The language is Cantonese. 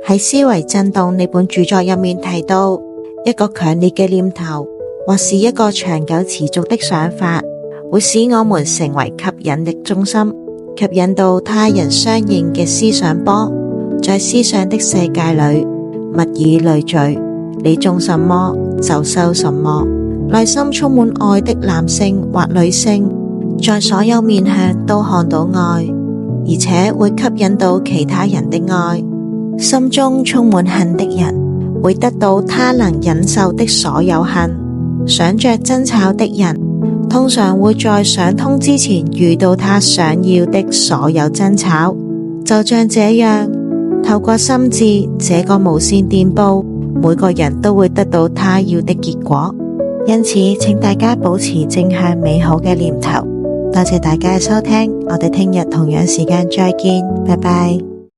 喺《思維震動》呢本著作入面提到，一個強烈嘅念頭或是一個長久持續的想法，會使我們成為吸引力中心，吸引到他人相應嘅思想波。在思想的世界裏，物以類聚，你種什麼就收什麼。內心充滿愛的男性或女性，在所有面向都看到愛，而且會吸引到其他人的愛。心中充滿恨的人，會得到他能忍受的所有恨。想着爭吵的人，通常會在想通之前遇到他想要的所有爭吵。就像這樣，透過心智這個無線電報，每個人都會得到他要的結果。因此，請大家保持正向美好嘅念頭。多謝大家嘅收聽，我哋聽日同樣時間再見，拜拜。